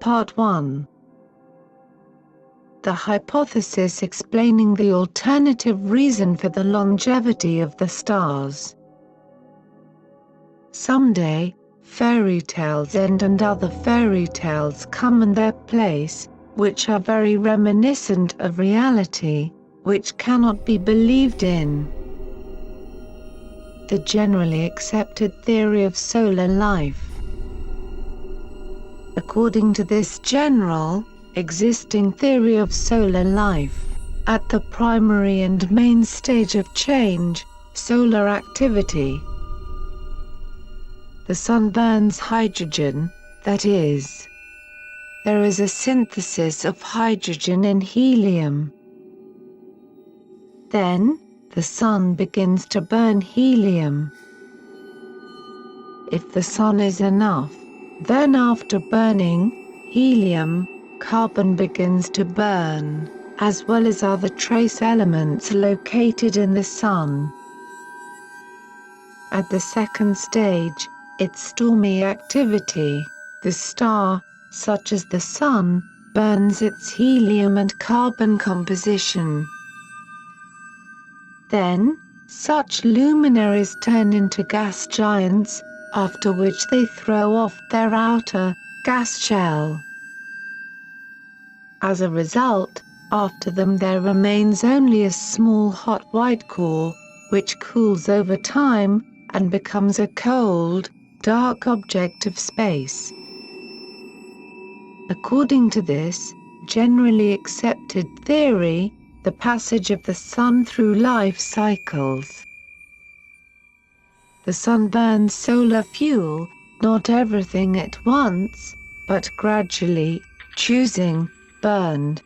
Part 1. The hypothesis explaining the alternative reason for the longevity of the stars. Someday, fairy tales end and other fairy tales come in their place, which are very reminiscent of reality, which cannot be believed in. The generally accepted theory of solar life. According to this general, existing theory of solar life, at the primary and main stage of change, solar activity, the Sun burns hydrogen, that is, there is a synthesis of hydrogen in helium. Then, the Sun begins to burn helium. If the Sun is enough, then after burning helium, carbon begins to burn, as well as other trace elements located in the Sun. At the second stage, its stormy activity, the star, such as the Sun, burns its helium and carbon composition. Then, such luminaries turn into gas giants, after which they throw off their outer, gas shell. As a result, after them there remains only a small hot white core, which cools over time, and becomes a cold, dark object of space. According to this, generally accepted theory, the passage of the Sun through life cycles. The Sun burns solar fuel, not everything at once, but gradually, choosing, burned.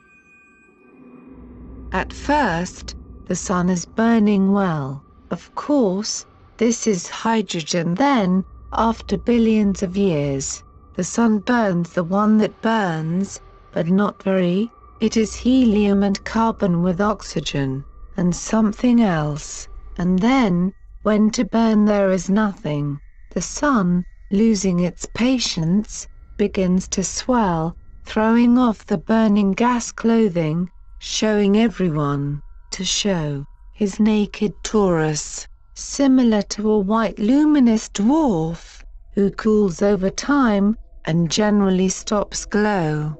At first, the Sun is burning well, of course, this is hydrogen. Then, after billions of years, the Sun burns the one that burns, but not very, it is helium and carbon with oxygen, and something else, and then, when to burn there is nothing, the Sun, losing its patience, begins to swell, throwing off the burning gas clothing, showing everyone, to show, his naked torus, similar to a white luminous dwarf, who cools over time, and generally stops glow.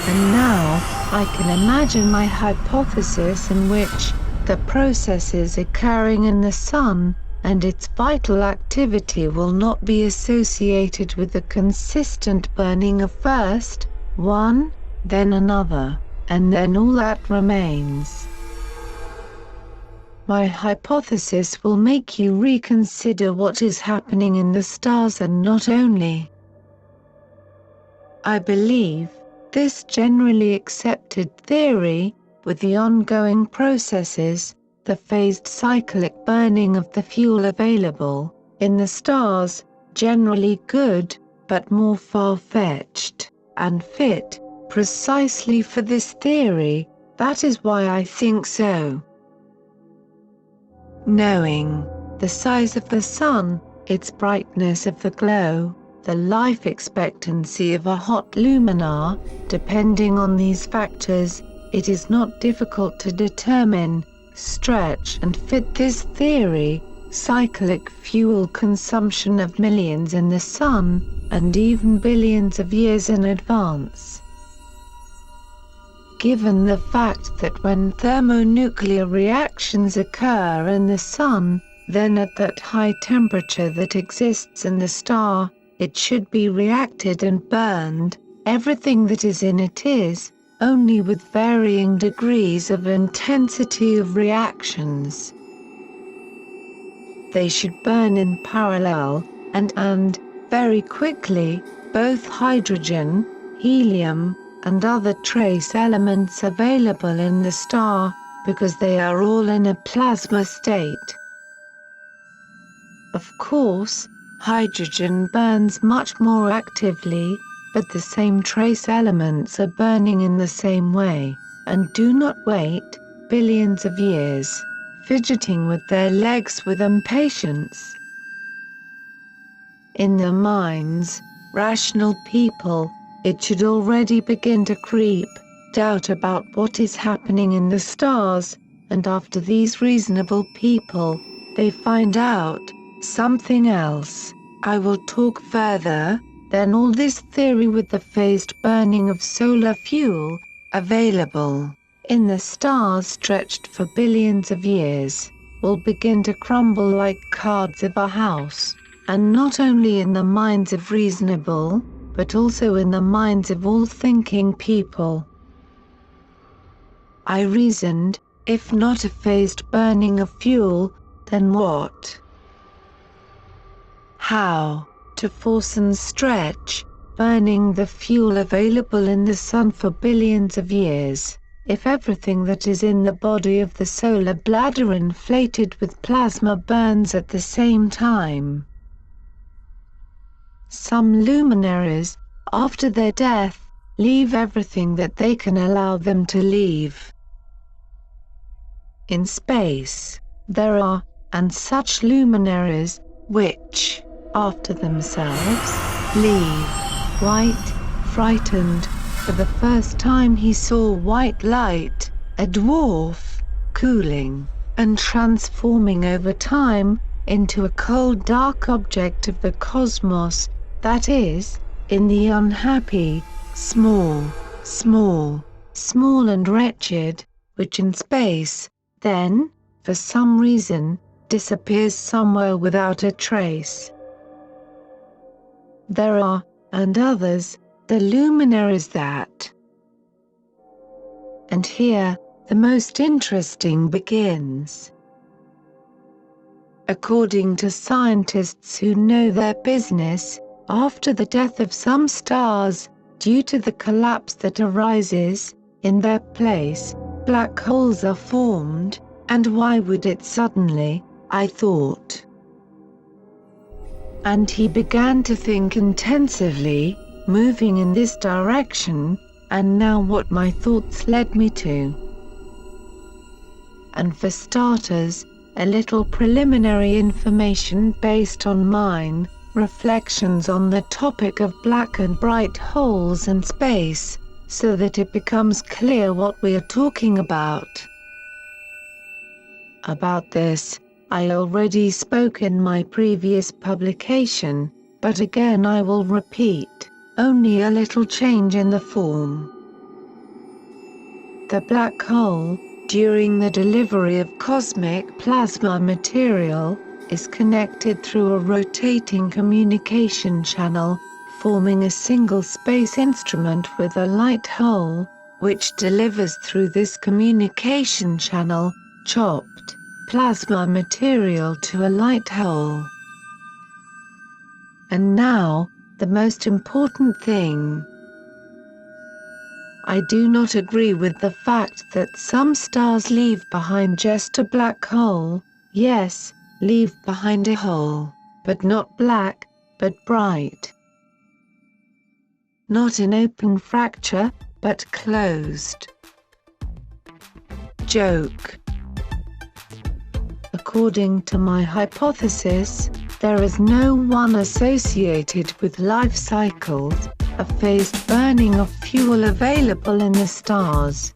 And now, I can imagine my hypothesis in which, the processes occurring in the Sun, and its vital activity will not be associated with the consistent burning of first, one, then another, and then all that remains. My hypothesis will make you reconsider what is happening in the stars and not only. I believe, this generally accepted theory, with the ongoing processes, the phased cyclic burning of the fuel available, in the stars, generally good, but more far-fetched, and fit, precisely for this theory, that is why I think so. Knowing the size of the Sun, its brightness of the glow, the life expectancy of a hot luminar, depending on these factors, it is not difficult to determine, stretch and fit this theory, cyclic fuel consumption of millions in the Sun, and even billions of years in advance. Given the fact that when thermonuclear reactions occur in the Sun, then at that high temperature that exists in the star, it should be reacted and burned, everything that is in it is, only with varying degrees of intensity of reactions. They should burn in parallel, and, very quickly, both hydrogen, helium, and other trace elements available in the star, because they are all in a plasma state. Of course, hydrogen burns much more actively, but the same trace elements are burning in the same way, and do not wait, billions of years, fidgeting with their legs with impatience. In their minds, rational people, it should already begin to creep doubt about what is happening in the stars, and after these reasonable people, they find out something else. I will talk further, then all this theory with the phased burning of solar fuel, available in the stars stretched for billions of years, will begin to crumble like cards of a house, and not only in the minds of reasonable, but also in the minds of all thinking people. I reasoned, if not a phased burning of fuel, then what? How to force and stretch, burning the fuel available in the sun for billions of years, if everything that is in the body of the solar bladder inflated with plasma burns at the same time. Some luminaries, after their death, leave everything that they can allow them to leave. In space, there are, and such luminaries, which, after themselves, leave, white, frightened. For the first time he saw white light, a dwarf, cooling, and transforming over time, into a cold dark object of the cosmos, that is, in the unhappy, small and wretched, which in space, then, for some reason, disappears somewhere without a trace. There are, and others, the luminaries that. And here, the most interesting begins. According to scientists who know their business, after the death of some stars, due to the collapse that arises, in their place, black holes are formed, and why would it suddenly, I thought. And he began to think intensively, moving in this direction, and now what my thoughts led me to. And for starters, a little preliminary information based on mine, reflections on the topic of black and bright holes and space, so that it becomes clear what we are talking about. About this, I already spoke in my previous publication, but again I will repeat, only a little change in the form. The black hole, during the delivery of cosmic plasma material, is connected through a rotating communication channel, forming a single space instrument with a light hole, which delivers through this communication channel, chopped plasma material to a light hole. And now, the most important thing. I do not agree with the fact that some stars leave behind just a black hole, yes, leave behind a hole, but not black, but bright. Not an open fracture, but closed. Joke. According to my hypothesis, there is no one associated with life cycles, a phased burning of fuel available in the stars.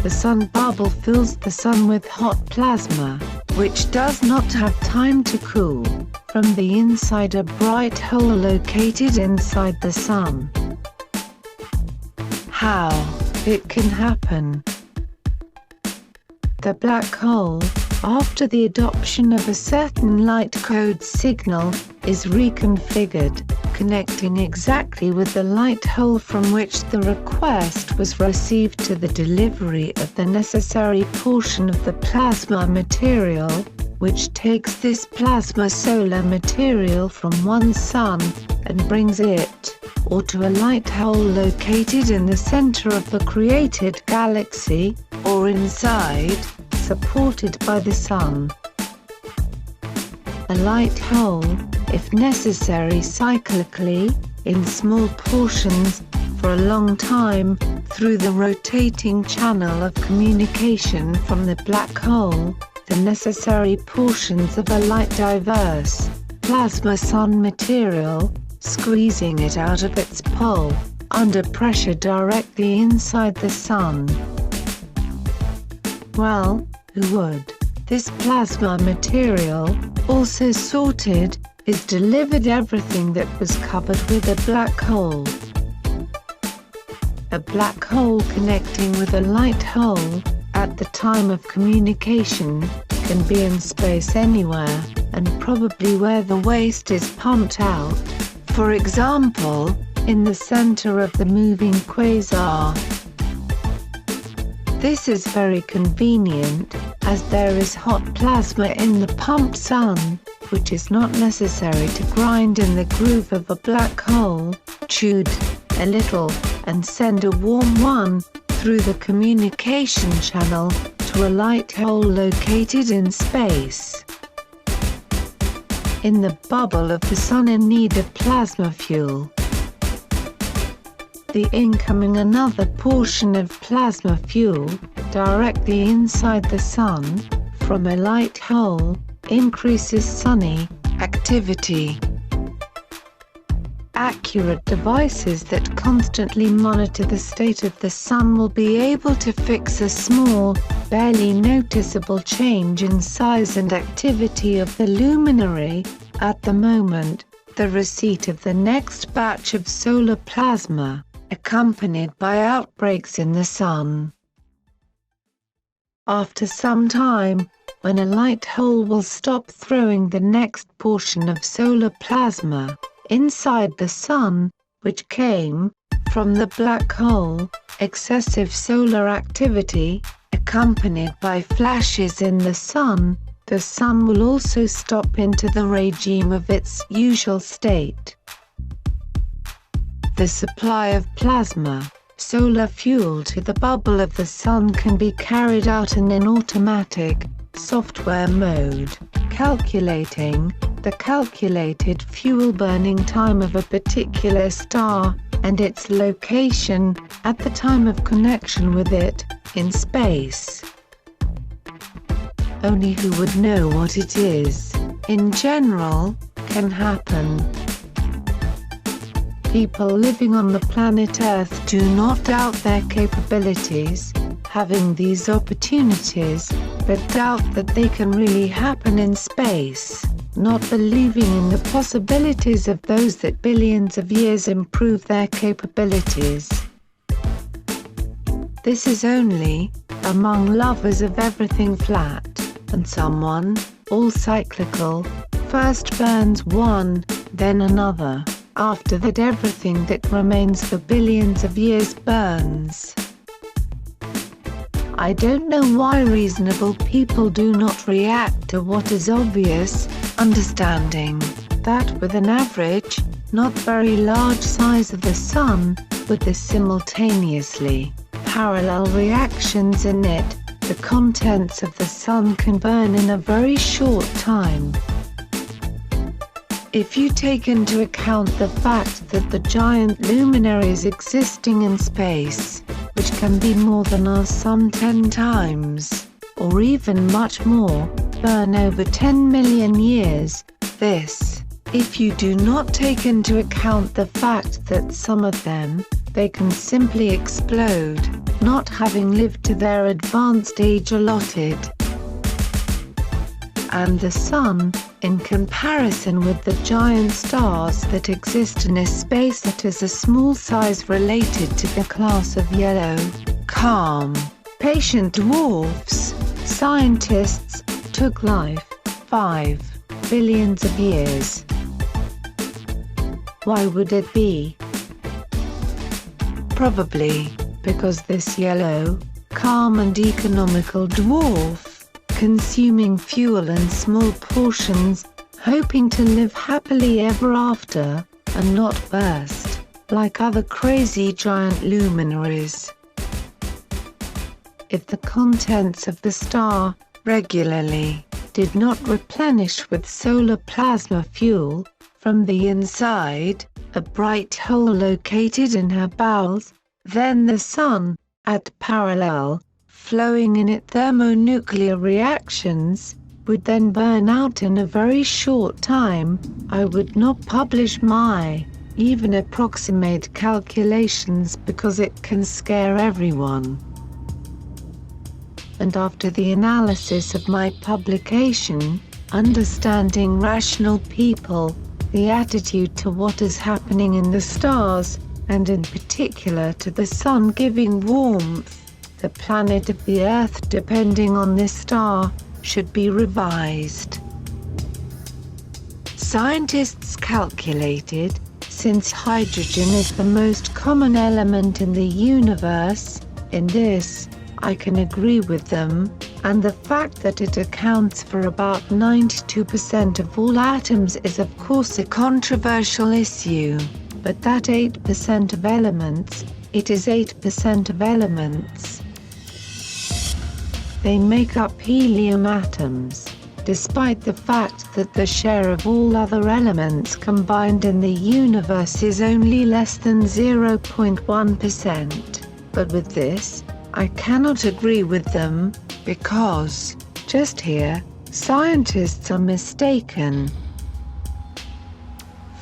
The sun bubble fills the sun with hot plasma, which does not have time to cool, from the inside a bright hole located inside the sun. How it can happen? The black hole, after the adoption of a certain light code signal, is reconfigured, connecting exactly with the light hole from which the request was received to the delivery of the necessary portion of the plasma material, which takes this plasma solar material from one sun, and brings it, or to a light hole located in the center of the created galaxy, or inside, supported by the sun. A light hole, if necessary cyclically, in small portions, for a long time, through the rotating channel of communication from the black hole, the necessary portions of a light diverse, plasma sun material, squeezing it out of its pole, under pressure directly inside the sun. Well, who would? This plasma material, also sorted, is delivered everything that was covered with a black hole. A black hole connecting with a light hole, at the time of communication, can be in space anywhere, and probably where the waste is pumped out, for example, in the center of the moving quasar. This is very convenient, as there is hot plasma in the pumped sun, which is not necessary to grind in the groove of a black hole, chewed a little, and send a warm one through the communication channel to a light hole located in space. In the bubble of the sun in need of plasma fuel. The incoming another portion of plasma fuel, directly inside the sun, from a light hole, increases sunny activity. Accurate devices that constantly monitor the state of the sun will be able to fix a small, barely noticeable change in size and activity of the luminary, at the moment, the receipt of the next batch of solar plasma, accompanied by outbreaks in the sun. After some time, when a light hole will stop throwing the next portion of solar plasma inside the sun, which came from the black hole, excessive solar activity, accompanied by flashes in the sun will also stop into the regime of its usual state. The supply of plasma, solar fuel to the bubble of the sun can be carried out in an automatic, software mode, calculating the calculated fuel burning time of a particular star, and its location, at the time of connection with it, in space. Only who would know what it is, in general, can happen. People living on the planet Earth do not doubt their capabilities, having these opportunities, but doubt that they can really happen in space, not believing in the possibilities of those that billions of years improve their capabilities. This is only, among lovers of everything flat, and someone, all cyclical, first burns one, then another, after that everything that remains for billions of years burns. I don't know why reasonable people do not react to what is obvious, understanding that with an average, not very large size of the sun, with the simultaneously parallel reactions in it, the contents of the sun can burn in a very short time. If you take into account the fact that the giant luminaries existing in space, which can be more than our sun 10 times, or even much more, burn over 10 million years, this, if you do not take into account the fact that some of them, they can simply explode, not having lived to their advanced age allotted. And the sun, in comparison with the giant stars that exist in a space that is a small size related to the class of yellow, calm, patient dwarfs, scientists, took life, 5 billions of years. Why would it be? Probably, because this yellow, calm and economical dwarf, consuming fuel in small portions, hoping to live happily ever after, and not burst, like other crazy giant luminaries. If the contents of the star, regularly, did not replenish with solar plasma fuel, from the inside, a bright hole located in her bowels, then the sun, at parallel, flowing in it thermonuclear reactions, would then burn out in a very short time, I would not publish my, even approximate calculations because it can scare everyone. And after the analysis of my publication, Understanding Rational People, the attitude to what is happening in the stars, and in particular to the Sun giving warmth, the planet of the Earth depending on this star, should be revised. Scientists calculated, since hydrogen is the most common element in the universe, in this, I can agree with them, and the fact that it accounts for about 92% of all atoms is of course a controversial issue, but that 8% of elements, it is 8% of elements. They make up helium atoms, despite the fact that the share of all other elements combined in the universe is only less than 0.1%. But with this, I cannot agree with them, because, just here, scientists are mistaken.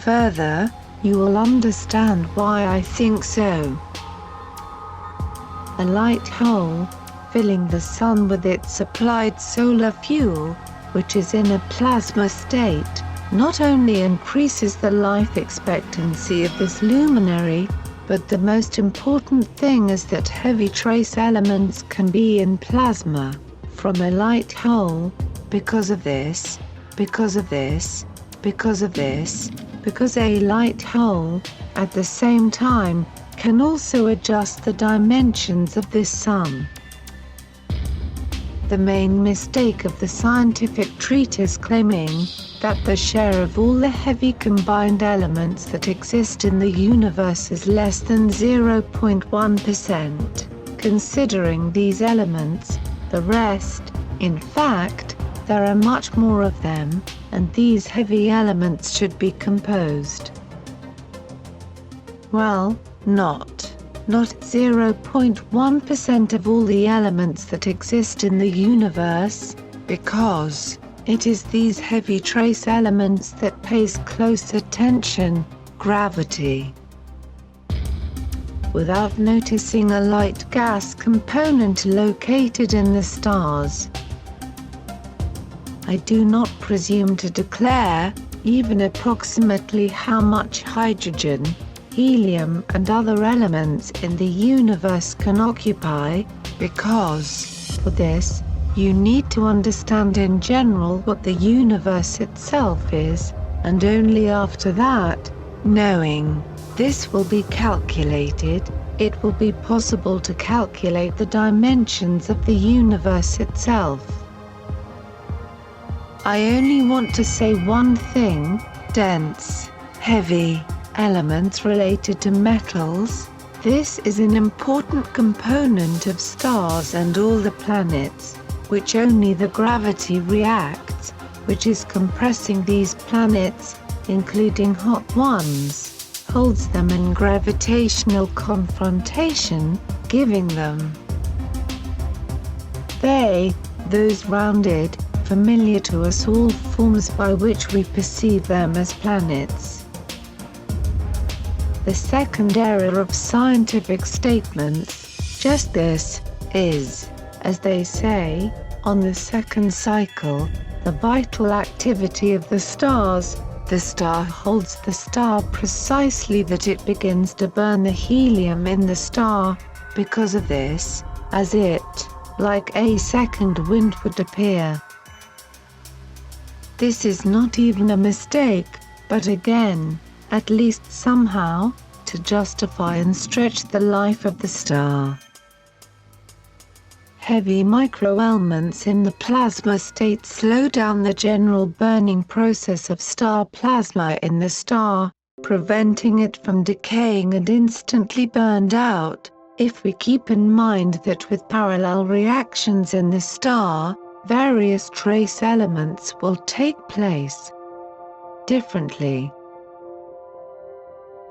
Further, you will understand why I think so. A light hole, filling the Sun with its supplied solar fuel, which is in a plasma state, not only increases the life expectancy of this luminary, but the most important thing is that heavy trace elements can be in plasma, from a light hole, because of this, because a light hole, at the same time, can also adjust the dimensions of this Sun. The main mistake of the scientific treatise claiming that the share of all the heavy combined elements that exist in the universe is less than 0.1%. Considering these elements, the rest, in fact, there are much more of them, and these heavy elements should be composed. Well, not 0.1% of all the elements that exist in the universe, because it is these heavy trace elements that pays close attention, gravity. Without noticing a light gas component located in the stars. I do not presume to declare, even approximately how much hydrogen, helium and other elements in the universe can occupy, because, for this, you need to understand in general what the universe itself is, and only after that, knowing this will be calculated, it will be possible to calculate the dimensions of the universe itself. I only want to say one thing: dense, heavy elements related to metals. This is an important component of stars and all the planets, which only the gravity reacts, which is compressing these planets, including hot ones, holds them in gravitational confrontation, giving them those rounded, familiar to us all forms by which we perceive them as planets. The second error of scientific statements, just this, is, as they say, on the second cycle, the vital activity of the stars. The star holds the star precisely that it begins to burn the helium in the star, because of this, as it, like a second wind would appear. This is not even a mistake, but again, at least somehow, to justify and stretch the life of the star. Heavy microelements in the plasma state slow down the general burning process of star plasma in the star, preventing it from decaying and instantly burned out, if we keep in mind that with parallel reactions in the star, various trace elements will take place differently.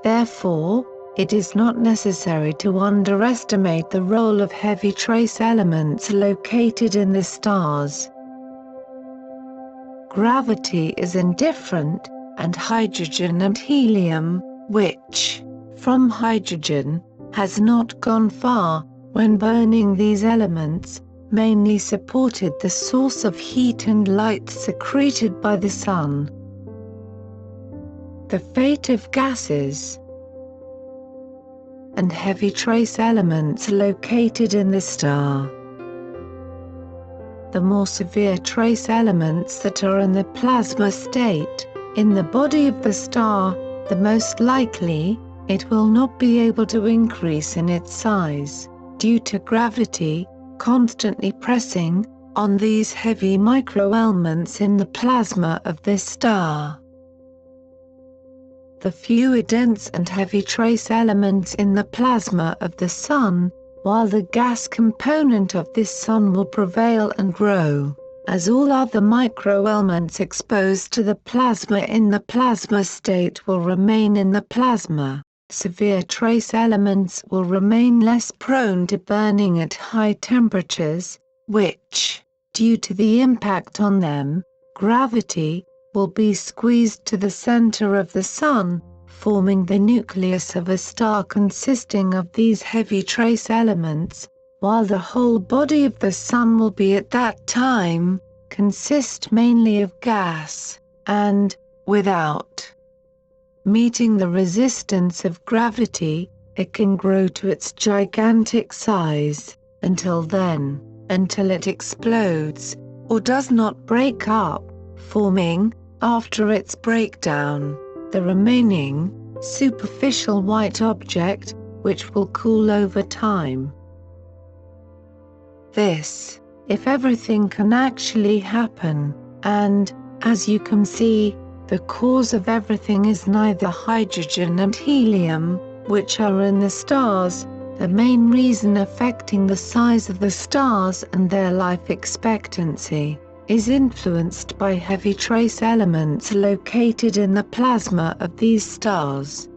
Therefore, it is not necessary to underestimate the role of heavy trace elements located in the stars. gravity is indifferent, and hydrogen and helium, which, from hydrogen, has not gone far, when burning these elements, mainly supported the source of heat and light secreted by the sun. The fate of gases and heavy trace elements located in the star. The more severe trace elements that are in the plasma state, in the body of the star, the most likely, it will not be able to increase in its size, due to gravity, constantly pressing on these heavy microelements in the plasma of this star. The fewer dense and heavy trace elements in the plasma of the Sun, while the gas component of this Sun will prevail and grow, as all other microelements exposed to the plasma in the plasma state will remain in the plasma. Severe trace elements will remain less prone to burning at high temperatures, which, due to the impact on them, gravity, will be squeezed to the center of the Sun, forming the nucleus of a star consisting of these heavy trace elements, while the whole body of the Sun will be at that time, consist mainly of gas, and, without meeting the resistance of gravity, it can grow to its gigantic size, until it explodes, or does not break up, forming, after its breakdown, the remaining, superficial white object, which will cool over time. This, if everything can actually happen, and, as you can see, the cause of everything is neither hydrogen and helium, which are in the stars, the main reason affecting the size of the stars and their life expectancy, is influenced by heavy trace elements located in the plasma of these stars.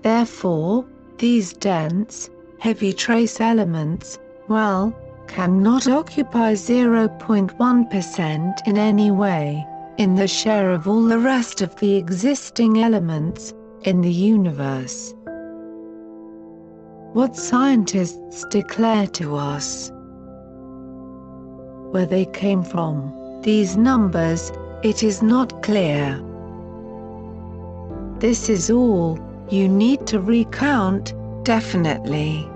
Therefore, these dense, heavy trace elements, cannot occupy 0.1% in any way, in the share of all the rest of the existing elements, in the universe. What scientists declare to us, where they came from, these numbers, it is not clear. This is all you need to recount, definitely.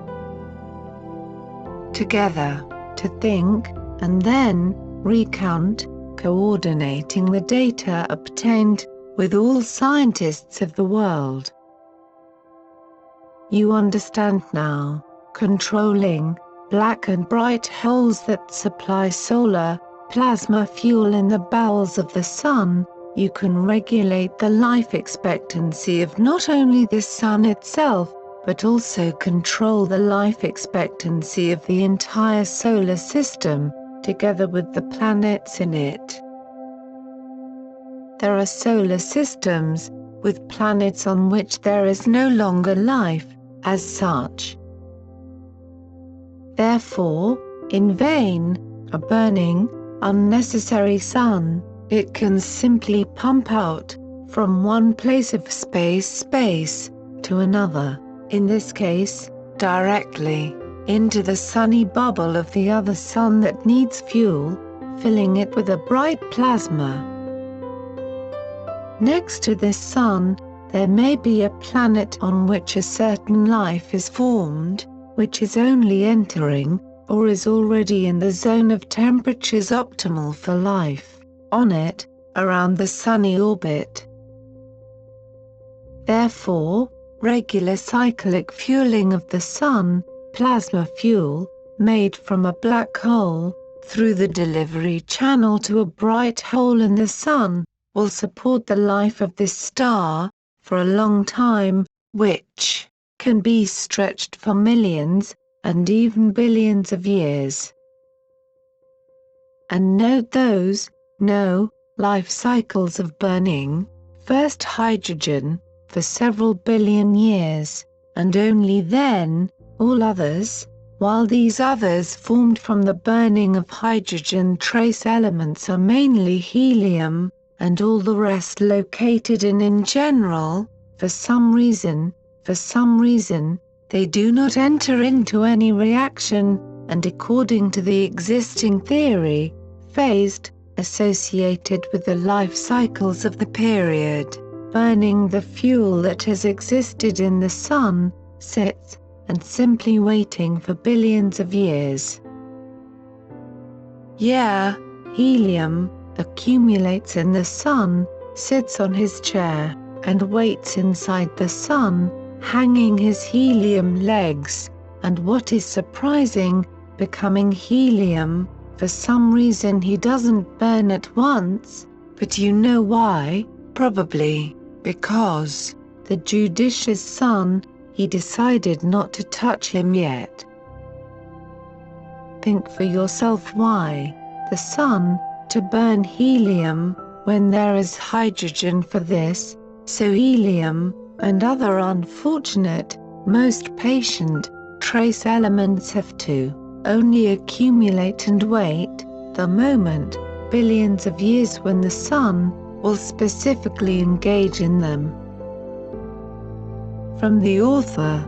Together, to think, and then, recount, coordinating the data obtained, with all scientists of the world. You understand now, controlling, black and bright holes that supply solar, plasma fuel in the bowels of the Sun, you can regulate the life expectancy of not only the Sun itself, but also control the life expectancy of the entire solar system, together with the planets in it. There are solar systems, with planets on which there is no longer life, as such. Therefore, in vain, a burning, unnecessary Sun, it can simply pump out, from one place of space to another, in this case, directly, into the sunny bubble of the other Sun that needs fuel, filling it with a bright plasma. Next to this Sun, there may be a planet on which a certain life is formed, which is only entering, or is already in the zone of temperatures optimal for life, on it, around the sunny orbit. Therefore, regular cyclic fueling of the Sun, plasma fuel, made from a black hole, through the delivery channel to a bright hole in the Sun, will support the life of this star, for a long time, which can be stretched for millions, and even billions of years. And note those, life cycles of burning, first hydrogen, for several billion years, and only then, all others, while these others formed from the burning of hydrogen trace elements are mainly helium, and all the rest located in general, for some reason, they do not enter into any reaction, and according to the existing theory, phased, associated with the life cycles of the period, burning the fuel that has existed in the Sun, sits, and simply waiting for billions of years. Yeah, helium accumulates in the Sun, sits on his chair, and waits inside the Sun, hanging his helium legs, and what is surprising, becoming helium. For some reason he doesn't burn at once, but you know why, probably, because the judicious Sun, he decided not to touch him yet. Think for yourself why the Sun, to burn helium, when there is hydrogen for this, so helium, and other unfortunate, most patient, trace elements have to only accumulate and wait, the moment, billions of years when the Sun will specifically engage in them. From the author.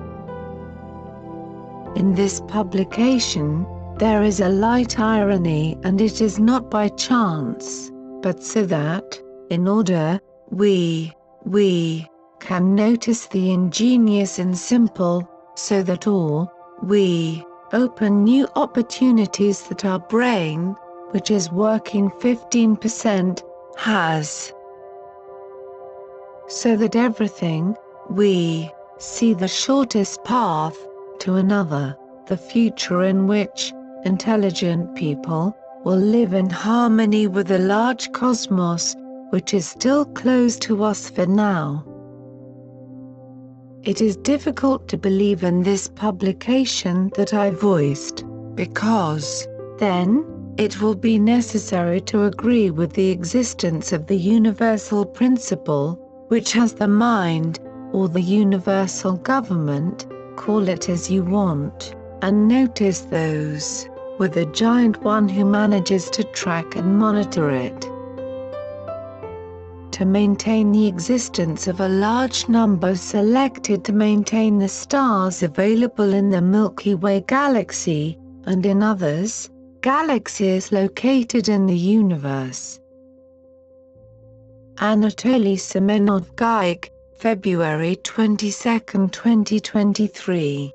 In this publication, there is a light irony, and it is not by chance, but so that, in order, we can notice the ingenious and simple, so that we open new opportunities that our brain, which is working 15%, has. So that everything, we see the shortest path to another, the future in which intelligent people will live in harmony with the large cosmos, which is still closed to us for now. It is difficult to believe in this publication that I voiced, because, then, it will be necessary to agree with the existence of the universal principle, which has the mind, or the universal government, call it as you want, and notice those, with a giant one who manages to track and monitor it. To maintain the existence of a large number selected to maintain the stars available in the Milky Way galaxy, and in others, galaxies located in the universe. Anatoly Semenov-Guk, February 22, 2023.